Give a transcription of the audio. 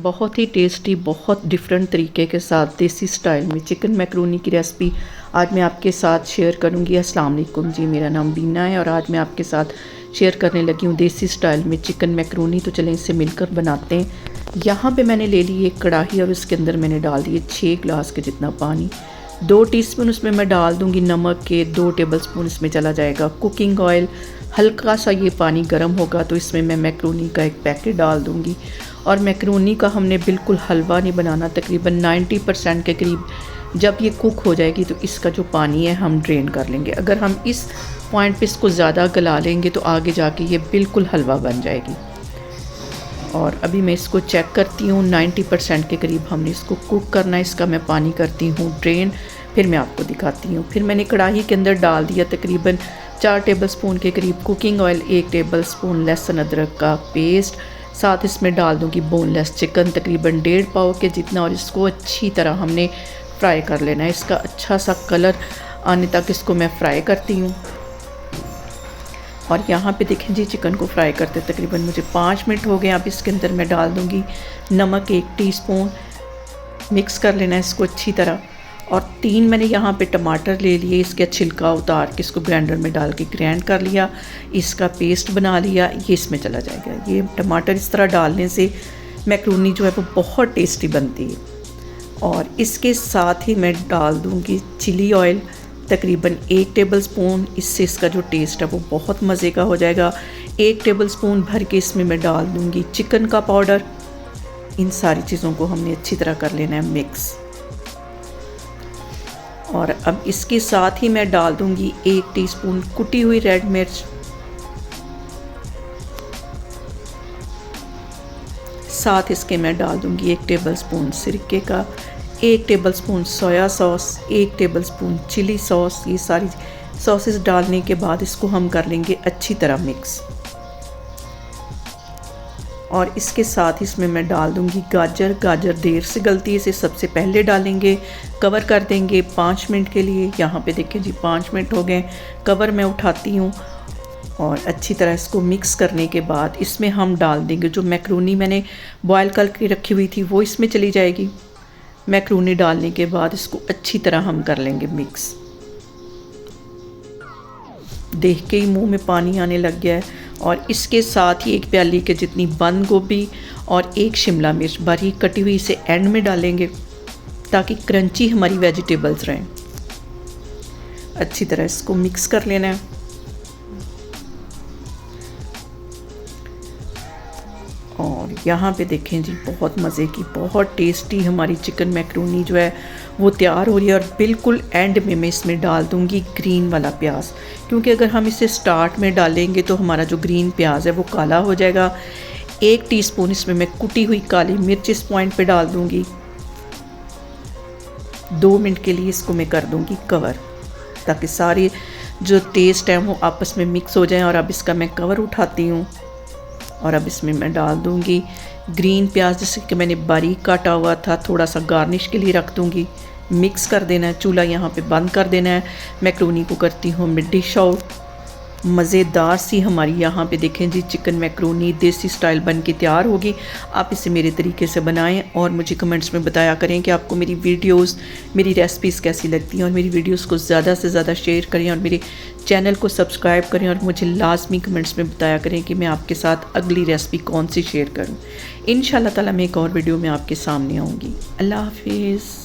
बहुत ही टेस्टी, बहुत डिफरेंट तरीके के साथ देसी स्टाइल में चिकन मैकरोनी की रेसिपी आज मैं आपके साथ शेयर करूंगी। अस्सलाम वालेकुम जी, मेरा नाम बीना है और आज मैं आपके साथ शेयर करने लगी हूँ देसी स्टाइल में चिकन मैकरोनी। तो चलें इसे मिलकर बनाते हैं। यहाँ पे मैंने ले ली एक कढ़ाई और उसके अंदर मैंने डाल दिए 6 गिलास के जितना पानी। 2 टीस्पून उसमें मैं डाल दूँगी नमक के, 2 टेबलस्पून इसमें चला जाएगा कुकिंग ऑयल। हल्का सा ये पानी गर्म होगा तो इसमें मैं मैकरोनी का एक पैकेट डाल दूँगी। और मैकरोनी का हमने बिल्कुल हलवा नहीं बनाना, तकरीबन 90% के करीब जब ये कुक हो जाएगी तो इसका जो पानी है हम ड्रेन कर लेंगे। अगर हम इस पॉइंट पे इसको ज़्यादा गला लेंगे तो आगे जाके ये बिल्कुल हलवा बन जाएगी। और अभी मैं इसको चेक करती हूँ, 90% के करीब हमने इसको कुक करना है। इसका मैं पानी करती हूँ ड्रेन, फिर मैं आपको दिखाती हूँ। फिर मैंने कढ़ाई के अंदर डाल दिया तकरीबन 4 टेबलस्पून के करीब कुकिंग ऑयल, 1 टेबलस्पून लहसुन अदरक का पेस्ट, साथ इसमें डाल दूँगी बोनलेस चिकन तकरीबन 1.5 पाव के जितना। और इसको अच्छी तरह हमने फ्राई कर लेना है। इसका अच्छा सा कलर आने तक इसको मैं फ्राई करती हूँ। और यहाँ पे देखें जी, चिकन को फ्राई करते तकरीबन मुझे 5 मिनट हो गए। अब इसके अंदर मैं डाल दूँगी नमक 1 टीस्पून, मिक्स कर लेना है इसको अच्छी तरह। और 3 मैंने यहाँ पे टमाटर ले लिए, इसका छिलका उतार के इसको ग्राइंडर में डाल के ग्राइंड कर लिया, इसका पेस्ट बना लिया। ये इसमें चला जाएगा। ये टमाटर इस तरह डालने से मैकरोनी जो है वो बहुत टेस्टी बनती है। और इसके साथ ही मैं डाल दूँगी चिली ऑयल तकरीबन 1 टेबलस्पून। इससे इसका जो टेस्ट है वो बहुत मज़े का हो जाएगा। 1 टेबलस्पून भर के इसमें मैं डाल दूँगी चिकन का पाउडर। इन सारी चीज़ों को हमने अच्छी तरह कर लेना है मिक्स। और अब इसके साथ ही मैं डाल दूँगी 1 टीस्पून कुटी हुई रेड मिर्च, साथ इसके मैं डाल दूँगी 1 टेबलस्पून सिरके का, 1 tablespoon soy sauce, 1 tablespoon chilli sauce. ये सारी सॉसेस डालने के बाद इसको हम कर लेंगे अच्छी तरह मिक्स। और इसके साथ इसमें मैं डाल दूंगी गाजर देर से गलती है, इसे सबसे पहले डालेंगे। कवर कर देंगे 5 मिनट के लिए। यहाँ पे देखें जी 5 मिनट हो गए। कवर मैं उठाती हूँ और अच्छी तरह इसको मिक्स करने के बाद इसमें हम डाल देंगे जो मैकरोनी मैंने बॉयल करके रखी हुई थी, वो इसमें चली जाएगी। मैकरोनी डालने के बाद इसको अच्छी तरह हम कर लेंगे मिक्स। देख के ही मुंह में पानी आने लग गया है। और इसके साथ ही 1 प्याली के जितनी बंद गोभी और 1 शिमला मिर्च बारीक कटी हुई इसे एंड में डालेंगे ताकि क्रंची हमारी वेजिटेबल्स रहें। अच्छी तरह इसको मिक्स कर लेना है। और यहाँ पे देखें जी बहुत मज़े की, बहुत टेस्टी हमारी चिकन मैकरोनी जो है वो तैयार हो रही है। और बिल्कुल एंड में मैं इसमें डाल दूँगी ग्रीन वाला प्याज, क्योंकि अगर हम इसे स्टार्ट में डालेंगे तो हमारा जो ग्रीन प्याज है वो काला हो जाएगा। 1 टीस्पून इसमें मैं कुटी हुई काली मिर्च इस पॉइंट पे डाल दूँगी। 2 मिनट के लिए इसको मैं कर दूँगी कवर ताकि सारे जो टेस्ट हैं वो आपस में मिक्स हो जाएं। और अब इसका मैं कवर उठाती हूँ और अब इसमें मैं डाल दूँगी ग्रीन प्याज जिसे कि मैंने बारीक काटा हुआ था, थोड़ा सा गार्निश के लिए रख दूँगी। मिक्स कर देना है, चूल्हा यहाँ पे बंद कर देना है। मैकरोनी को करती हूँ मिड डिश आउट। मज़ेदार सी हमारी यहाँ पे देखें जी चिकन मैकरोनी देसी स्टाइल बन के तैयार होगी। आप इसे मेरे तरीके से बनाएं और मुझे कमेंट्स में बताया करें कि आपको मेरी वीडियोस, मेरी रेसिपीज़ कैसी लगती हैं। और मेरी वीडियोस को ज़्यादा से ज़्यादा शेयर करें और मेरे चैनल को सब्सक्राइब करें। और मुझे लाजमी कमेंट्स में बताया करें कि मैं आपके साथ अगली रेसिपी कौन सी शेयर करूँ। इंशाल्लाह ताला मैं एक और वीडियो में आपके सामने आऊँगी। अल्लाह हाफिज़।